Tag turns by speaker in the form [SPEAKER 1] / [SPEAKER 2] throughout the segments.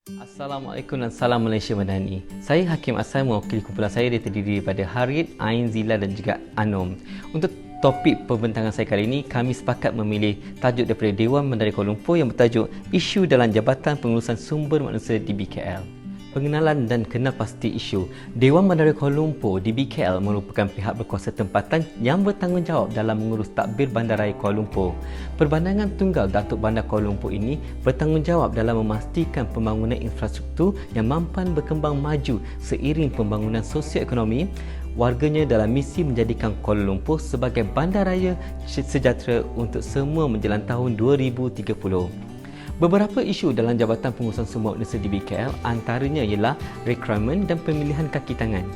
[SPEAKER 1] Assalamualaikum dan salam Malaysia Madani. Saya Hakim Asal, mewakili kumpulan saya yang terdiri daripada Harid, Ain, Zila dan juga Anom. Untuk topik pembentangan saya kali ini, kami sepakat memilih tajuk daripada Dewan Bandar Kuala Lumpur yang bertajuk Isu dalam Jabatan Pengurusan Sumber Manusia di BKL. Pengenalan dan kenal pasti isu. Dewan Bandar Kuala Lumpur di BKL merupakan pihak berkuasa tempatan yang bertanggungjawab dalam mengurus tadbir Bandaraya Kuala Lumpur. Perbandangan Tunggal Datuk Bandar Kuala Lumpur ini bertanggungjawab dalam memastikan pembangunan infrastruktur yang mampan berkembang maju seiring pembangunan sosioekonomi warganya dalam misi menjadikan Kuala Lumpur sebagai bandaraya sejahtera untuk semua menjelang tahun 2030. Beberapa isu dalam Jabatan Pengurusan Sumber Manusia di BKL antaranya ialah rekrutmen dan pemilihan kaki tangan.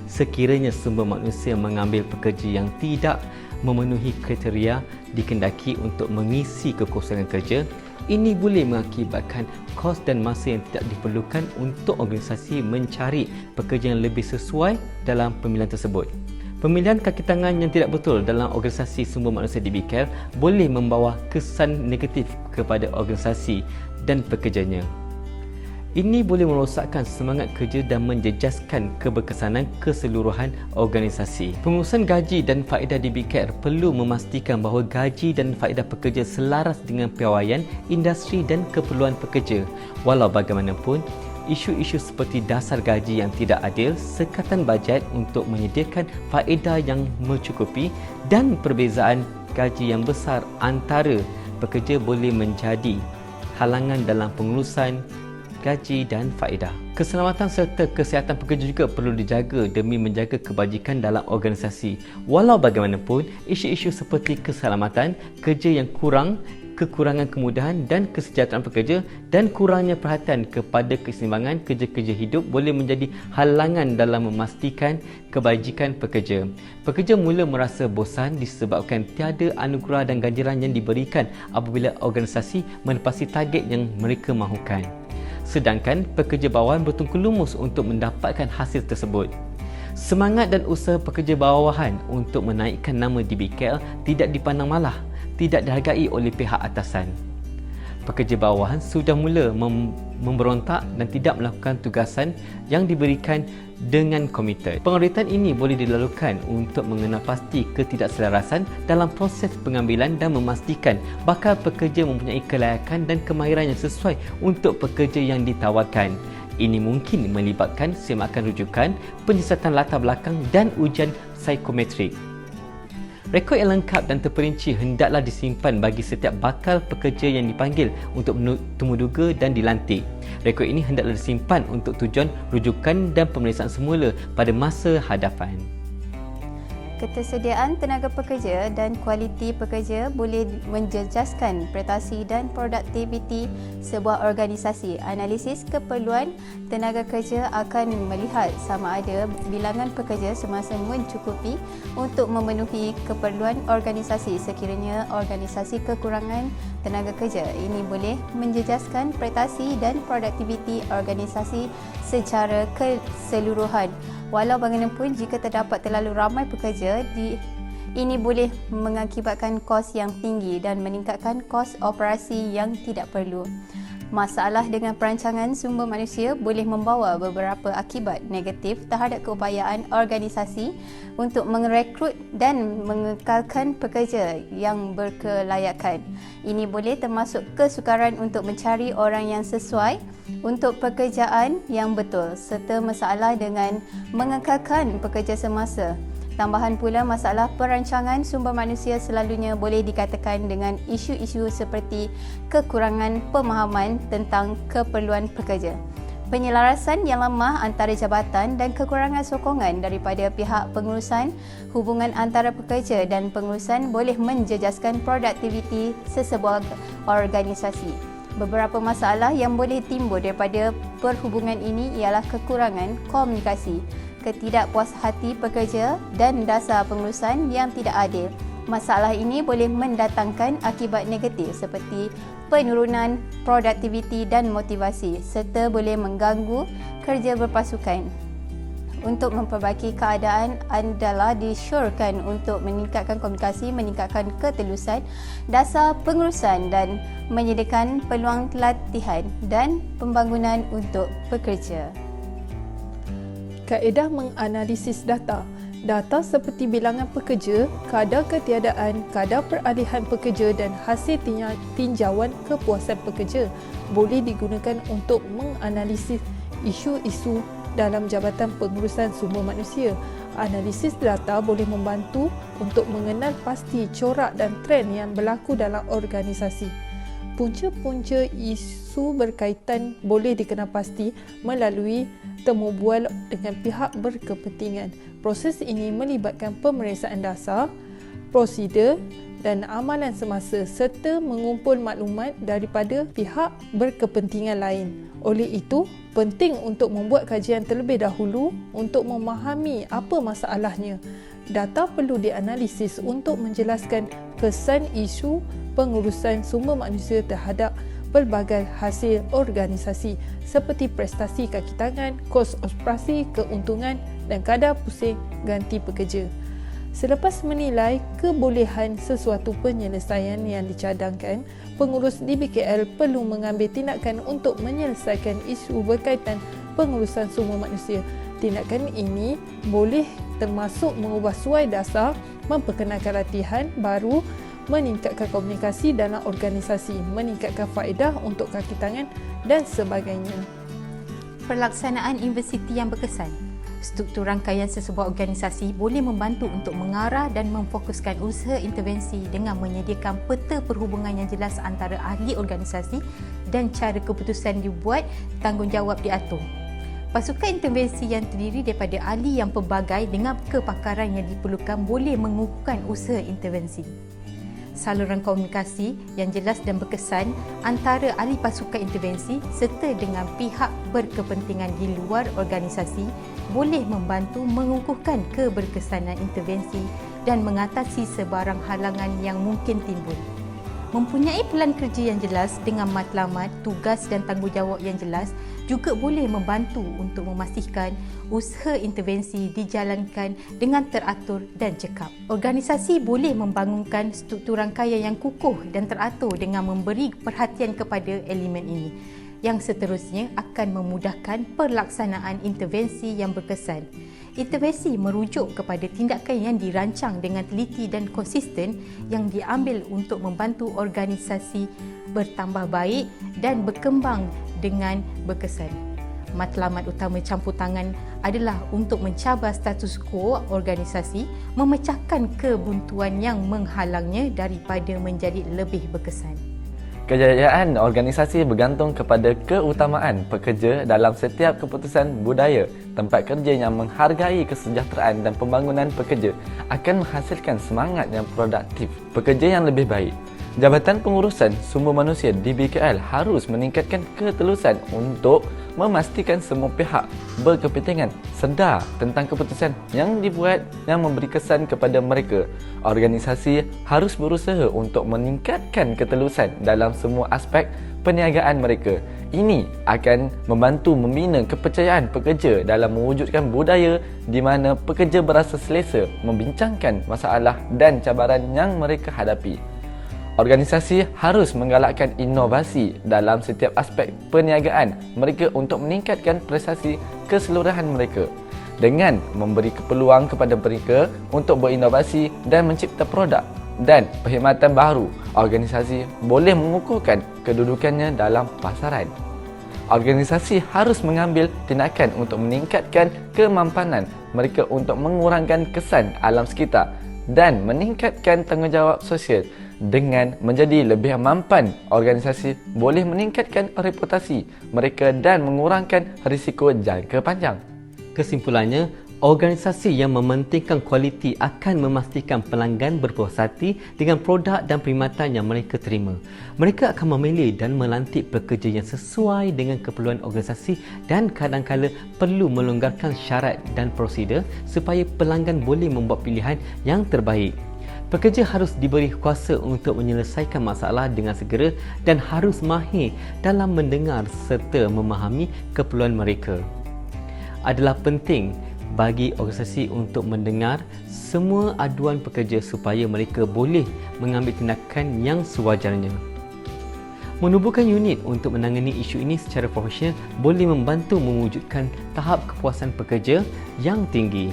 [SPEAKER 1] Sekiranya sumber manusia mengambil pekerja yang tidak memenuhi kriteria dikendaki untuk mengisi kekosongan kerja, ini boleh mengakibatkan kos dan masa yang tidak diperlukan untuk organisasi mencari pekerja yang lebih sesuai dalam pemilihan tersebut. Pemilihan kaki tangan yang tidak betul dalam organisasi sumber manusia di BKL boleh membawa kesan negatif kepada organisasi dan pekerjanya. Ini boleh merosakkan semangat kerja dan menjejaskan keberkesanan keseluruhan organisasi. Pengurusan gaji dan faedah di BKL perlu memastikan bahawa gaji dan faedah pekerja selaras dengan piawaian, industri dan keperluan pekerja. Walau bagaimanapun, isu-isu seperti dasar gaji yang tidak adil, sekatan bajet untuk menyediakan faedah yang mencukupi dan perbezaan gaji yang besar antara pekerja boleh menjadi halangan dalam pengurusan gaji dan faedah. Keselamatan serta kesihatan pekerja juga perlu dijaga demi menjaga kebajikan dalam organisasi. Walau bagaimanapun, isu-isu seperti keselamatan, kerja yang kurang, kekurangan kemudahan dan kesejahteraan pekerja dan kurangnya perhatian kepada keseimbangan kerja-kerja hidup boleh menjadi halangan dalam memastikan kebajikan pekerja. Pekerja mula merasa bosan disebabkan tiada anugerah dan ganjaran yang diberikan apabila organisasi menepasi target yang mereka mahukan. Sedangkan pekerja bawahan bertungku lumus untuk mendapatkan hasil tersebut. Semangat dan usaha pekerja bawahan untuk menaikkan nama di BKL tidak dipandang malah, tidak dihargai oleh pihak atasan. Pekerja bawahan sudah mula memberontak dan tidak melakukan tugasan yang diberikan dengan komited. Pengauditan ini boleh dilakukan untuk mengenal pasti ketidakselarasan dalam proses pengambilan dan memastikan bakal pekerja mempunyai kelayakan dan kemahiran yang sesuai untuk pekerja yang ditawarkan. Ini mungkin melibatkan semakan rujukan, penyiasatan latar belakang dan ujian psikometrik. Rekod yang lengkap dan terperinci hendaklah disimpan bagi setiap bakal pekerja yang dipanggil untuk temuduga dan dilantik. Rekod ini hendaklah disimpan untuk tujuan rujukan dan pemeriksaan semula pada masa hadapan.
[SPEAKER 2] Ketersediaan tenaga pekerja dan kualiti pekerja boleh menjejaskan prestasi dan produktiviti sebuah organisasi. Analisis keperluan tenaga kerja akan melihat sama ada bilangan pekerja semasa mencukupi untuk memenuhi keperluan organisasi. Sekiranya organisasi kekurangan tenaga kerja, ini boleh menjejaskan prestasi dan produktiviti organisasi secara keseluruhan. Walau bagaimanapun, jika terdapat terlalu ramai pekerja, ini boleh mengakibatkan kos yang tinggi dan meningkatkan kos operasi yang tidak perlu. Masalah dengan perancangan sumber manusia boleh membawa beberapa akibat negatif terhadap keupayaan organisasi untuk merekrut dan mengekalkan pekerja yang berkelayakan. Ini boleh termasuk kesukaran untuk mencari orang yang sesuai untuk pekerjaan yang betul serta masalah dengan mengekalkan pekerja semasa. Tambahan pula, masalah perancangan sumber manusia selalunya boleh dikatakan dengan isu-isu seperti kekurangan pemahaman tentang keperluan pekerja, penyelarasan yang lemah antara jabatan dan kekurangan sokongan daripada pihak pengurusan. Hubungan antara pekerja dan pengurusan boleh menjejaskan produktiviti sesebuah organisasi. Beberapa masalah yang boleh timbul daripada perhubungan ini ialah kekurangan komunikasi, ketidakpuashati pekerja dan dasar pengurusan yang tidak adil. Masalah ini boleh mendatangkan akibat negatif seperti penurunan produktiviti dan motivasi serta boleh mengganggu kerja berpasukan. untuk memperbaiki keadaan adalah disyorkan untuk meningkatkan komunikasi, meningkatkan ketelusan dasar pengurusan dan menyediakan peluang latihan dan pembangunan untuk pekerja.
[SPEAKER 3] Kaedah menganalisis data. Data seperti bilangan pekerja, kadar ketiadaan, kadar peralihan pekerja dan hasil tinjauan kepuasan pekerja boleh digunakan untuk menganalisis isu-isu dalam Jabatan Pengurusan Sumber Manusia. Analisis data boleh membantu untuk mengenal pasti corak dan trend yang berlaku dalam organisasi. Punca-punca isu berkaitan boleh dikenal pasti melalui temu bual dengan pihak berkepentingan. Proses ini melibatkan pemeriksaan dasar, prosedur dan amalan semasa serta mengumpul maklumat daripada pihak berkepentingan lain. Oleh itu, penting untuk membuat kajian terlebih dahulu untuk memahami apa masalahnya. Data perlu dianalisis untuk menjelaskan kesan isu pengurusan sumber manusia terhadap pelbagai hasil organisasi seperti prestasi kaki tangan, kos operasi, keuntungan dan kadar pusing ganti pekerja. Selepas menilai kebolehan sesuatu penyelesaian yang dicadangkan, pengurus DBKL perlu mengambil tindakan untuk menyelesaikan isu berkaitan pengurusan sumber manusia. Tindakan ini boleh termasuk mengubah suai dasar, memperkenalkan latihan baru, meningkatkan komunikasi dalam organisasi, meningkatkan faedah untuk kaki tangan dan sebagainya.
[SPEAKER 4] Pelaksanaan universiti yang berkesan. Struktur rangkaian sesebuah organisasi boleh membantu untuk mengarah dan memfokuskan usaha intervensi dengan menyediakan peta perhubungan yang jelas antara ahli organisasi dan cara keputusan dibuat, tanggungjawab diatur. Pasukan intervensi yang terdiri daripada ahli yang pelbagai dengan kepakaran yang diperlukan boleh mengukuhkan usaha intervensi. Saluran komunikasi yang jelas dan berkesan antara ahli pasukan intervensi serta dengan pihak berkepentingan di luar organisasi boleh membantu mengukuhkan keberkesanan intervensi dan mengatasi sebarang halangan yang mungkin timbul. Mempunyai pelan kerja yang jelas dengan matlamat, tugas dan tanggungjawab yang jelas juga boleh membantu untuk memastikan usaha intervensi dijalankan dengan teratur dan cekap. Organisasi boleh membangunkan struktur rangkaian yang kukuh dan teratur dengan memberi perhatian kepada elemen ini, yang seterusnya akan memudahkan pelaksanaan intervensi yang berkesan. Intervensi merujuk kepada tindakan yang dirancang dengan teliti dan konsisten yang diambil untuk membantu organisasi bertambah baik dan berkembang dengan berkesan. Matlamat utama campur tangan adalah untuk mencabar status quo organisasi, memecahkan kebuntuan yang menghalangnya daripada menjadi lebih berkesan.
[SPEAKER 5] Kejayaan organisasi bergantung kepada keutamaan pekerja dalam setiap keputusan budaya. Tempat kerja yang menghargai kesejahteraan dan pembangunan pekerja akan menghasilkan semangat yang produktif, pekerja yang lebih baik. Jabatan Pengurusan Sumber Manusia DBKL harus meningkatkan ketelusan untuk memastikan semua pihak berkepentingan sedar tentang keputusan yang dibuat yang memberi kesan kepada mereka. Organisasi harus berusaha untuk meningkatkan ketelusan dalam semua aspek perniagaan mereka. Ini akan membantu membina kepercayaan pekerja dalam mewujudkan budaya di mana pekerja berasa selesa membincangkan masalah dan cabaran yang mereka hadapi. Organisasi harus menggalakkan inovasi dalam setiap aspek perniagaan mereka untuk meningkatkan prestasi keseluruhan mereka. Dengan memberi peluang kepada mereka untuk berinovasi dan mencipta produk dan perkhidmatan baru, organisasi boleh mengukuhkan kedudukannya dalam pasaran. Organisasi harus mengambil tindakan untuk meningkatkan kemampanan mereka untuk mengurangkan kesan alam sekitar dan meningkatkan tanggungjawab sosial. Dengan menjadi lebih mampan, organisasi boleh meningkatkan reputasi mereka dan mengurangkan risiko jangka panjang.
[SPEAKER 1] Kesimpulannya, organisasi yang mementingkan kualiti akan memastikan pelanggan berpuas hati dengan produk dan perkhidmatan yang mereka terima. Mereka akan memilih dan melantik pekerja yang sesuai dengan keperluan organisasi dan kadang-kala perlu melonggarkan syarat dan prosedur supaya pelanggan boleh membuat pilihan yang terbaik. Pekerja harus diberi kuasa untuk menyelesaikan masalah dengan segera dan harus mahir dalam mendengar serta memahami keperluan mereka. Adalah penting bagi organisasi untuk mendengar semua aduan pekerja supaya mereka boleh mengambil tindakan yang sewajarnya. Menubuhkan unit untuk menangani isu ini secara profesional boleh membantu mewujudkan tahap kepuasan pekerja yang tinggi.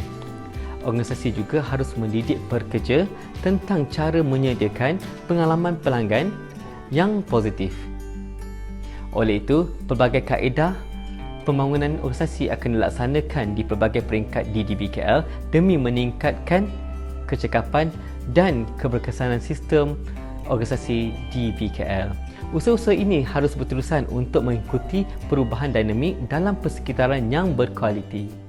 [SPEAKER 1] Organisasi juga harus mendidik pekerja tentang cara menyediakan pengalaman pelanggan yang positif. Oleh itu, pelbagai kaedah pembangunan organisasi akan dilaksanakan di pelbagai peringkat di DBKL demi meningkatkan kecekapan dan keberkesanan sistem organisasi DBKL. Usaha-usaha ini harus berterusan untuk mengikuti perubahan dinamik dalam persekitaran yang berkualiti.